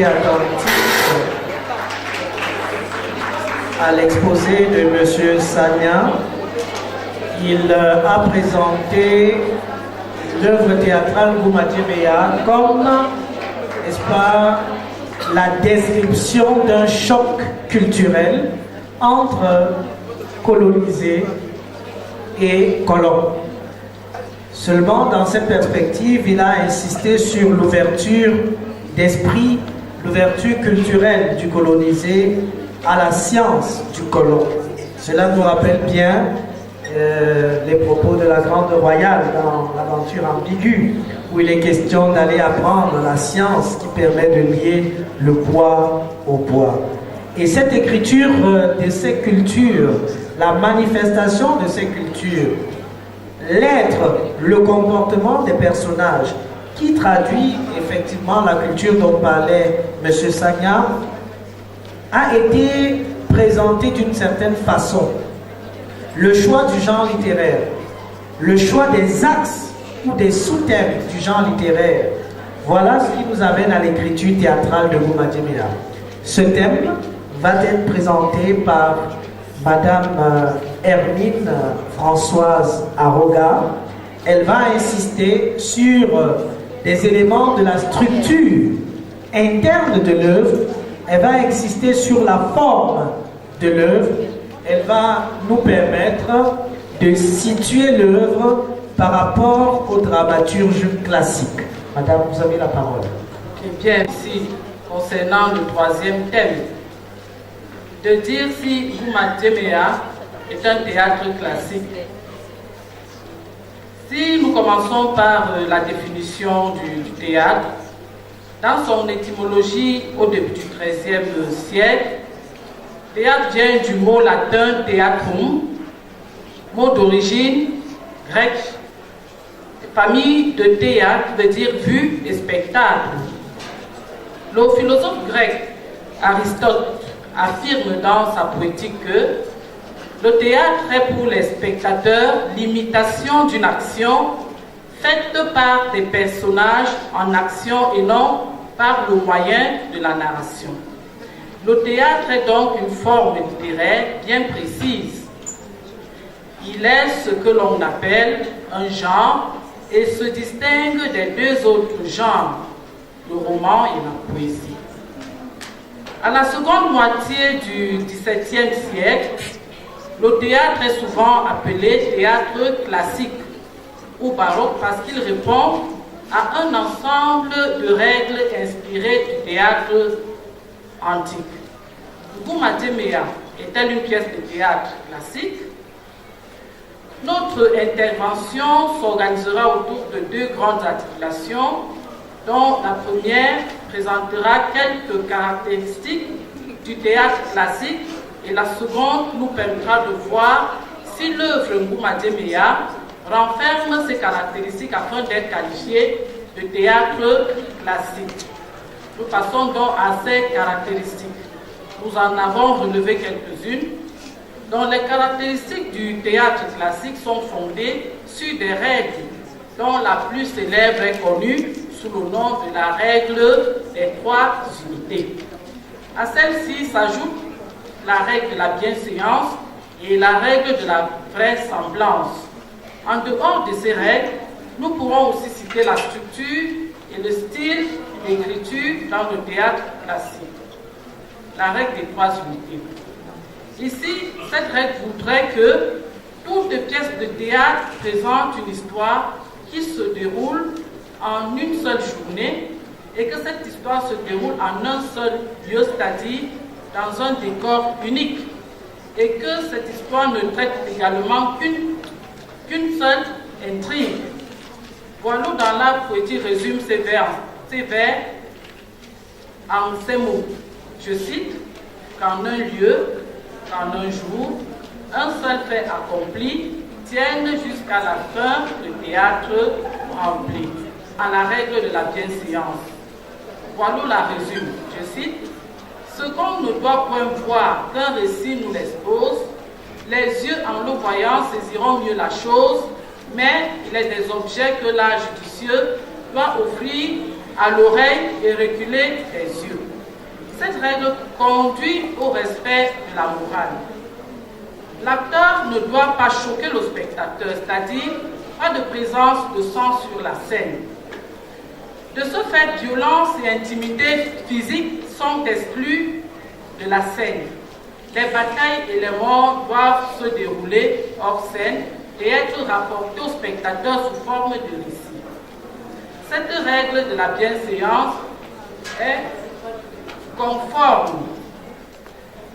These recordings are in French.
été attentif à l'exposé de M. Sagna. Il a présenté l'œuvre théâtrale Goumadjemea comme, n'est-ce pas, la description d'un choc culturel entre colonisés et colons. Seulement, dans cette perspective, il a insisté sur l'ouverture d'esprit, l'ouverture culturelle du colonisé à la science du colon. Cela nous rappelle bien les propos de la Grande Royale dans l'aventure ambiguë, où il est question d'aller apprendre la science qui permet de lier le bois au bois. Et cette écriture de ces cultures, la manifestation de ces cultures, l'être, le comportement des personnages, qui traduit effectivement la culture dont parlait M. Sagna, a été présenté d'une certaine façon. Le choix du genre littéraire, le choix des axes ou des sous-thèmes du genre littéraire, voilà ce qui nous amène à l'écriture théâtrale de Goumadjemea. Ce thème va être présenté par Madame Hermine Françoise Aroga. Elle va insister sur des éléments de la structure interne de l'œuvre. Elle va insister sur la forme de l'œuvre. Elle va nous permettre de situer l'œuvre par rapport au dramaturge classique. Madame, vous avez la parole. Bien, ici, concernant le troisième thème, de dire si Goumadjemea est un théâtre classique. Si nous commençons par la définition du théâtre, dans son étymologie au début du XIIIe siècle, théâtre vient du mot latin theatrum, mot d'origine grecque. Famille de théâtre veut dire vue et spectacle. Le philosophe grec Aristote affirme dans sa poétique que le théâtre est pour les spectateurs l'imitation d'une action faite par des personnages en action et non par le moyen de la narration. Le théâtre est donc une forme littéraire bien précise. Il est ce que l'on appelle un genre et se distingue des deux autres genres, le roman et la poésie. À la seconde moitié du XVIIe siècle, le théâtre est souvent appelé théâtre classique ou baroque parce qu'il répond à un ensemble de règles inspirées du théâtre antique. Goumadjemea est-elle une pièce de théâtre classique? Notre intervention s'organisera autour de deux grandes articulations, dont la première présentera quelques caractéristiques du théâtre classique et la seconde nous permettra de voir si l'œuvre Goumadjemea renferme ces caractéristiques afin d'être qualifiée de théâtre classique. Nous passons donc à ces caractéristiques. Nous en avons relevé quelques-unes, dont les caractéristiques du théâtre classique sont fondées sur des règles, dont la plus célèbre est connue sous le nom de la règle des trois unités. À celle-ci s'ajoute la règle de la bienséance et la règle de la vraisemblance. En dehors de ces règles, nous pourrons aussi citer la structure et le style d'écriture dans le théâtre classique. La règle des trois unités. Ici, cette règle voudrait que toute pièce de théâtre présente une histoire qui se déroule en une seule journée et que cette histoire se déroule en un seul lieu, c'est-à-dire dans un décor unique, et que cette histoire ne traite également qu'une seule intrigue. Boileau dans l'art poétique résume ces vers en ces mots. Je cite: qu'en un lieu, qu'en un jour, un seul fait accompli tienne jusqu'à la fin le théâtre rempli. À la règle de la bienséance. Boileau la résume, je cite: ce qu'on ne doit point voir qu'un récit nous l'expose, les yeux en le voyant saisiront mieux la chose, mais il est des objets que l'art judicieux doit offrir à l'oreille et reculer les yeux. Cette règle conduit au respect de la morale. L'acteur ne doit pas choquer le spectateur, c'est-à-dire pas de présence de sang sur la scène. De ce fait, violence et intimidé physique sont exclus de la scène. Les batailles et les morts doivent se dérouler hors scène et être rapportées aux spectateurs sous forme de récit. Cette règle de la bienséance est conforme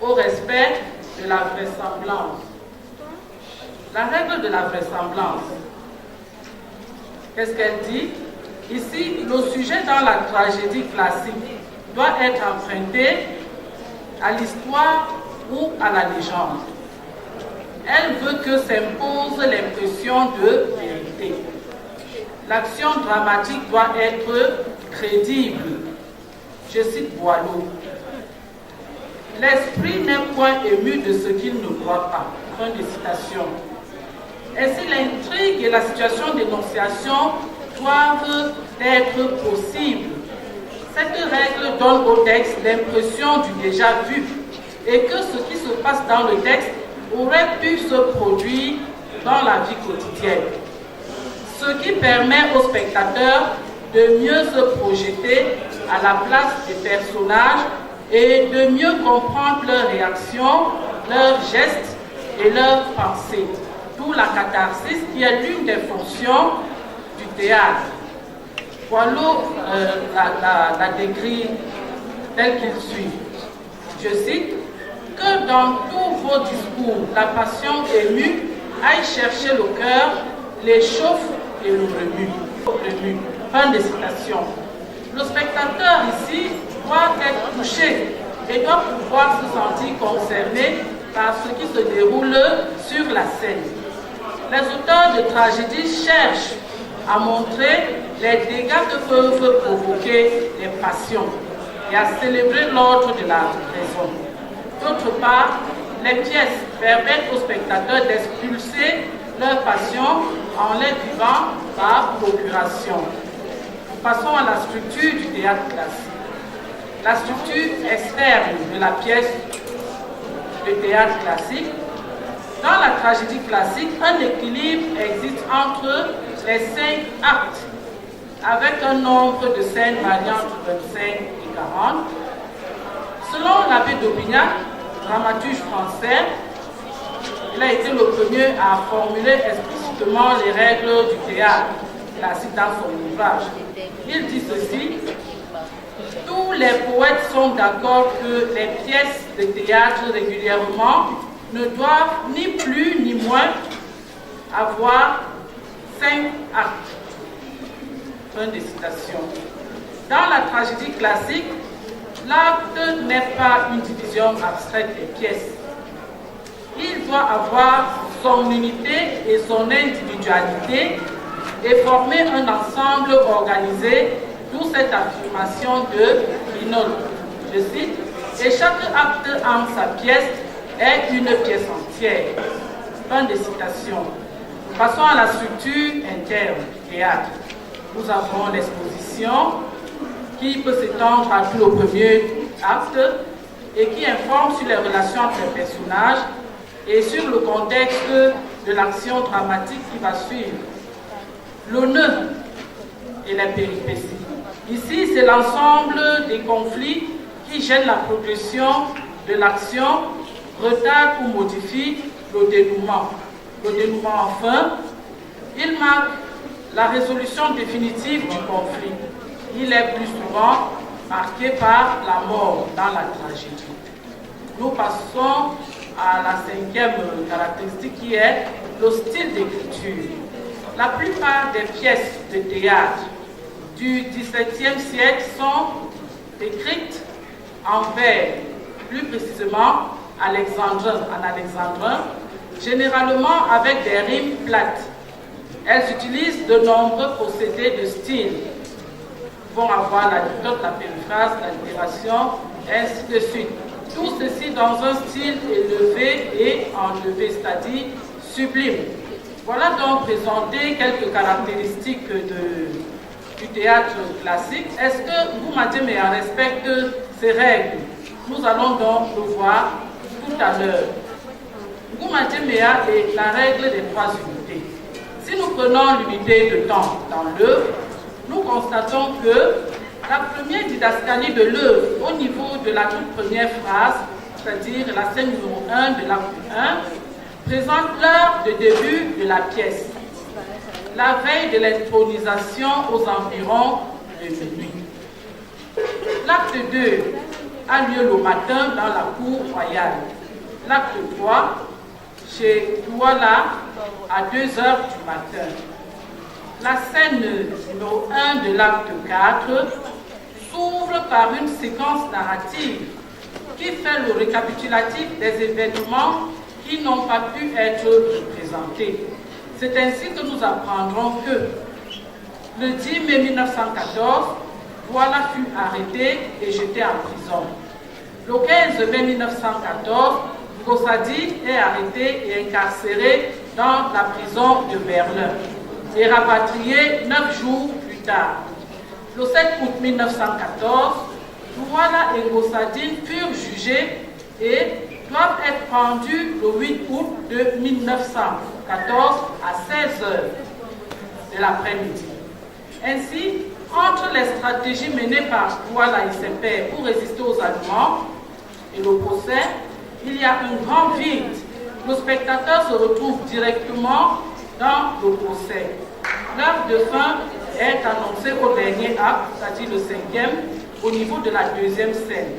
au respect de la vraisemblance. La règle de la vraisemblance, qu'est-ce qu'elle dit? Ici, le sujet dans la tragédie classique doit être emprunté à l'histoire ou à la légende. Elle veut que s'impose l'impression de vérité. L'action dramatique doit être crédible. Je cite Boileau. L'esprit n'est point ému de ce qu'il ne croit pas. Fin de citation. Ainsi, l'intrigue et la situation d'énonciation doivent être possibles. Cette règle donne au texte l'impression du déjà vu et que ce qui se passe dans le texte aurait pu se produire dans la vie quotidienne. Ce qui permet aux spectateurs de mieux se projeter à la place des personnages et de mieux comprendre leurs réactions, leurs gestes et leurs pensées. D'où la catharsis qui est l'une des fonctions du théâtre. Boileau la décrit tel qu'il suit. Je cite, que dans tous vos discours, la passion émue aille chercher le cœur, les chauffe et le remue. Fin de citation. Le spectateur ici doit être touché et doit pouvoir se sentir concerné par ce qui se déroule sur la scène. Les auteurs de tragédie cherchent à montrer les dégâts que peuvent provoquer les passions et à célébrer l'ordre de la raison. D'autre part, les pièces permettent aux spectateurs d'expulser leurs passions en les vivant par procuration. Passons à la structure du théâtre classique. La structure externe de la pièce de théâtre classique. Dans la tragédie classique, un équilibre existe entre les 5 actes, avec un nombre de scènes variant entre 25 et 40. Selon l'abbé d'Aubignac, dramaturge français, il a été le premier à formuler explicitement les règles du théâtre classique dans son ouvrage. Il dit ceci: tous les poètes sont d'accord que les pièces de théâtre régulièrement ne doivent ni plus ni moins avoir 5 actes. Fin de citation. Dans la tragédie classique, l'acte n'est pas une division abstraite des pièces. Il doit avoir son unité et son individualité et former un ensemble organisé, d'où cette affirmation de Quinault. Je cite, et chaque acte en sa pièce est une pièce entière. Fin de citation. Passons à la structure interne du théâtre. Nous avons l'exposition qui peut s'étendre à tout le premier acte et qui informe sur les relations entre les personnages et sur le contexte de l'action dramatique qui va suivre. Le nœud et les péripéties. Ici, c'est l'ensemble des conflits qui gênent la progression de l'action, retardent ou modifient le dénouement. Le dénouement, enfin, il marque la résolution définitive du conflit. Il est plus souvent marqué par la mort dans la tragédie. Nous passons à la 5e caractéristique qui est le style d'écriture. La plupart des pièces de théâtre du XVIIe siècle sont écrites en vers, plus précisément en alexandrin, généralement avec des rimes plates. Elles utilisent de nombreux procédés de style. Ils vont avoir la litote, la périphrase, l'allitération, ainsi de suite. Tout ceci dans un style élevé et enlevé, c'est-à-dire sublime. Voilà donc présenté quelques caractéristiques du théâtre classique. Est-ce que vous, Mathieu, respectez ces règles? Nous allons donc le voir tout à l'heure. Nguma Djemea est la règle des 3 unités. Si nous prenons l'unité de temps dans l'œuvre, nous constatons que la première didascalie de l'œuvre au niveau de la toute première phrase, c'est-à-dire la scène numéro 1 de l'acte 1, présente l'heure de début de la pièce, la veille de l'intronisation aux environs de minuit. L'acte 2 a lieu le matin dans la cour royale. L'acte 3 chez Douala à 2 heures du matin. La scène numéro 1 de l'acte 4 s'ouvre par une séquence narrative qui fait le récapitulatif des événements qui n'ont pas pu être présentés. C'est ainsi que nous apprendrons que le 10 mai 1914, Douala fut arrêté et jeté en prison. Le 15 mai 1914, Gossadi est arrêté et incarcéré dans la prison de Berlin et rapatrié 9 jours plus tard. Le 7 août 1914, Douala et Gossadi furent jugés et doivent être pendus le 8 août de 1914 à 16 h de l'après-midi. Ainsi, entre les stratégies menées par Douala et ses pairs pour résister aux Allemands et le procès, il y a un grand vide. Le spectateur se retrouve directement dans le procès. L'heure de fin est annoncée au dernier acte, c'est-à-dire le 5e, au niveau de la 2e scène.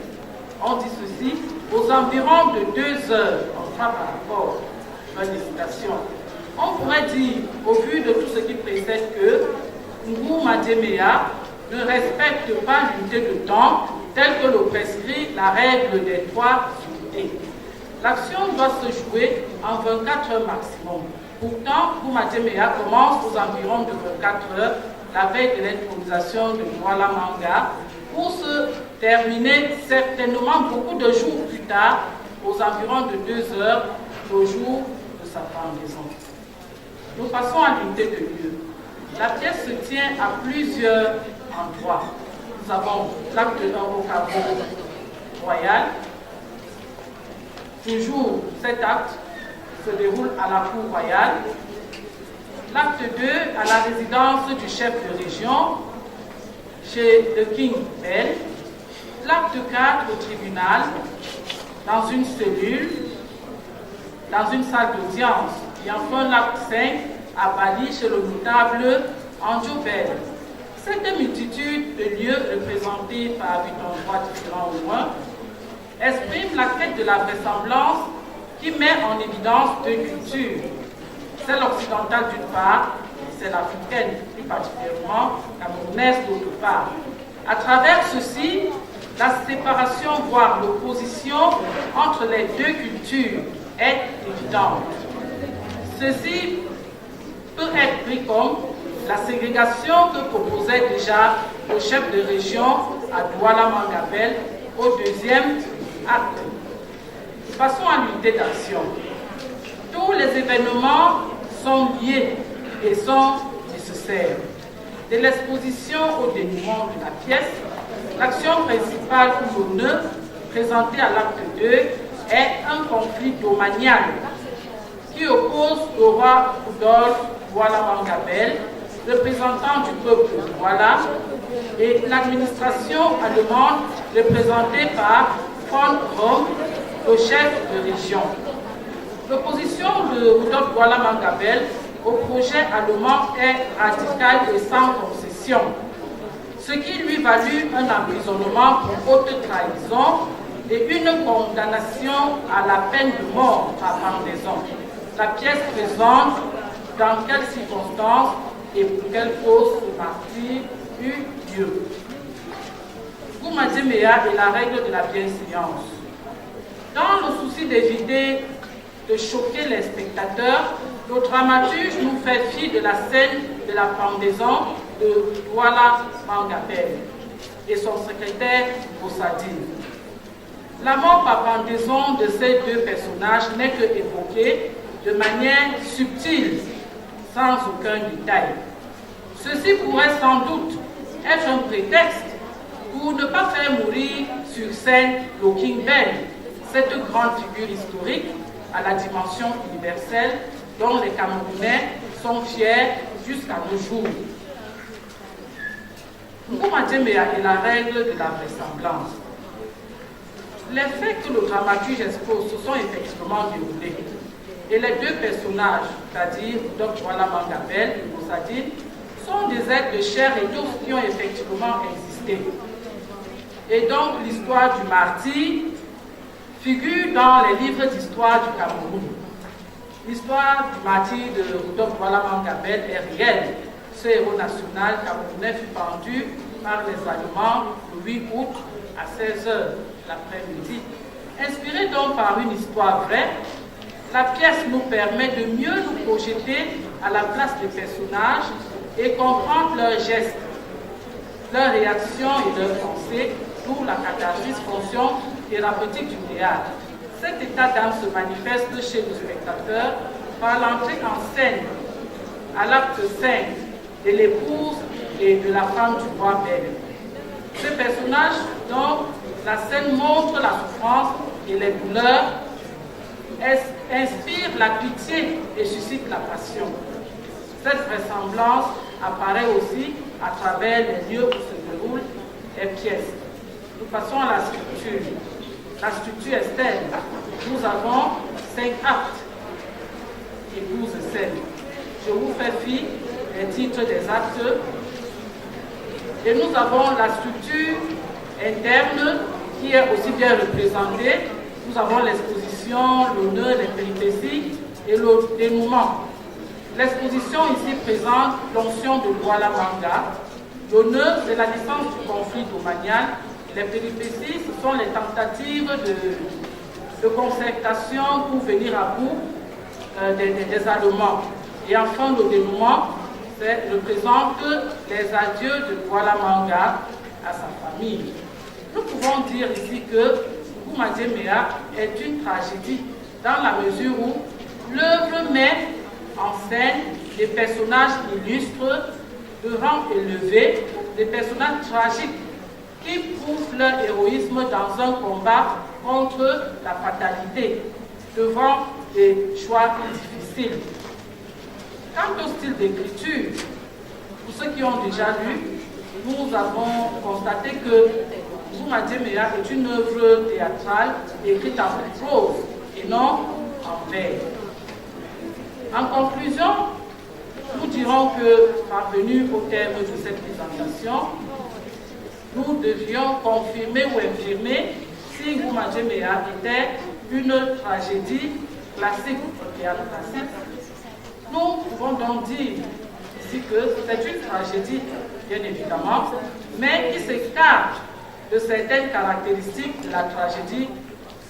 On dit ceci, aux environs de 2 heures, on fera par rapport à une hésitation. On pourrait dire, au vu de tout ce qui précède, que Nguma Djemea ne respecte pas l'unité de temps telle que le prescrit la règle des 3 unités. L'action doit se jouer en 24 heures maximum. Pourtant, Nguma Djemea commence aux environs de 24 heures, la veille de l'intronisation de Douala Manga, pour se terminer certainement beaucoup de jours plus tard, aux environs de 2 heures, au jour de sa pendaison. Nous passons à l'unité de lieu. La pièce se tient à plusieurs endroits. Nous avons l'acte 1 au caveau royal. Toujours cet acte se déroule à la cour royale. L'acte 2 à la résidence du chef de région, chez le King Bell. L'acte 4 au tribunal, dans une cellule, dans une salle d'audience. Et enfin l'acte 5 à Bali, chez le notable Andrew Bell. Cette multitude de lieux représentés par 8 endroits différents au moins exprime la quête de la vraisemblance qui met en évidence 2 cultures, celle occidentale d'une part, et celle africaine, plus particulièrement camerounaise d'autre part. À travers ceci, la séparation, voire l'opposition entre les 2 cultures est évidente. Ceci peut être pris comme la ségrégation que proposait déjà le chef de région à Douala Mangabel au 2e acte. Passons à l'unité d'action. Tous les événements sont liés et sont nécessaires. De l'exposition au dénouement de la pièce, l'action principale ou le nœud présenté à l'acte 2 est un conflit domanial qui oppose le roi Rudolf Douala Mangabel, représentant du peuple de Douala, et l'administration allemande représentée par von Rom, le chef de région. L'opposition de Rudolf Douala Mangabel au projet allemand est radicale et sans concession, ce qui lui valut un emprisonnement pour haute trahison et une condamnation à la peine de mort par pendaison. La pièce présente dans quelles circonstances et pour quelle cause ce martyre eut lieu. Nguma Djemea est la règle de la bienséance. Dans le souci d'éviter de choquer les spectateurs, le dramaturge nous fait fi de la scène de la pendaison de Douala Mangabel et son secrétaire Gossadi. La mort par pendaison de ces 2 personnages n'est que évoquée de manière subtile, sans aucun détail. Ceci pourrait sans doute être un prétexte pour ne pas faire mourir sur scène Locking Bell, cette grande figure historique à la dimension universelle dont les Camerounais sont fiers jusqu'à nos jours. Nguma Djembeya est la règle de la vraisemblance. Les faits que le dramaturge expose se sont effectivement déroulés. Et les deux personnages, c'est-à-dire Dr. Douala Mangabel et Moussadine, sont des êtres de chair et d'os qui ont effectivement existé. Et donc l'histoire du martyr figure dans les livres d'histoire du Cameroun. L'histoire du martyr de Dr. Douala Mangabel est réelle. Ce héros national camerounais fut pendu par les Allemands le 8 août à 16h l'après-midi. Inspiré donc par une histoire vraie, la pièce nous permet de mieux nous projeter à la place des personnages et comprendre leurs gestes, leurs réactions et leurs pensées, d'où la catharsis fonction thérapeutique du théâtre. Cet état d'âme se manifeste chez le spectateur par l'entrée en scène à l'acte 5 de l'épouse et de la femme du roi Bel. Ces personnages, dont la scène montre la souffrance et les douleurs, inspire la pitié et suscite la passion. Cette vraisemblance apparaît aussi à travers les lieux où se déroulent les pièces. Nous passons à la structure. La structure est telle. Nous avons 5 actes et 12 scènes. Je vous fais fi des titres des actes. Et nous avons la structure interne qui est aussi bien représentée. Nous avons l'exposition, l'honneur, les péripéties et le dénouement. L'exposition ici présente l'onction de Douala Manga. L'honneur, c'est la naissance du conflit domanial. Les péripéties, ce sont les tentatives de concertation pour venir à bout des Allemands. Et enfin, le dénouement représente les adieux de Douala Manga à sa famille. Nous pouvons dire ici que Nguma Djembeya est une tragédie dans la mesure où l'œuvre met en scène des personnages illustres de rang élevé, des personnages tragiques qui prouvent leur héroïsme dans un combat contre la fatalité, devant des choix difficiles. Quant au style d'écriture, pour ceux qui ont déjà lu, nous avons constaté que Nguma Djembeya est une œuvre théâtrale écrite en prose et non en vers. En conclusion, nous dirons que, parvenus au terme de cette présentation, nous devions confirmer ou infirmer si Nguma Djembeya était une tragédie classique au théâtre classique. Nous pouvons donc dire ici que c'est une tragédie, bien évidemment, mais qui s'écarte de certaines caractéristiques de la tragédie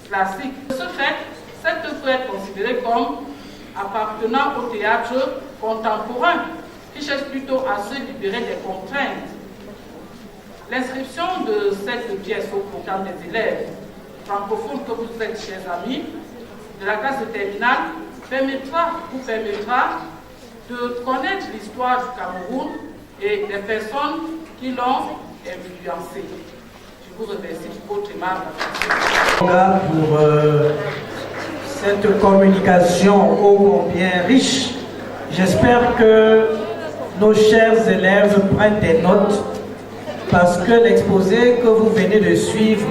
classique. De ce fait, cette œuvre peut être considérée comme appartenant au théâtre contemporain, qui cherche plutôt à se libérer des contraintes. L'inscription de cette pièce au programme des élèves francophones que vous êtes, chers amis, de la classe de terminale, vous permettra de connaître l'histoire du Cameroun et des personnes qui l'ont influencé. Je vous remercie pour votre aimable attention. Pour cette communication ô combien riche, j'espère que nos chers élèves prennent des notes parce que l'exposé que vous venez de suivre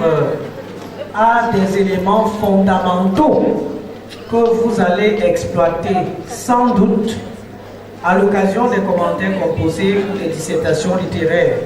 a des éléments fondamentaux que vous allez exploiter sans doute à l'occasion des commentaires composés ou des dissertations littéraires.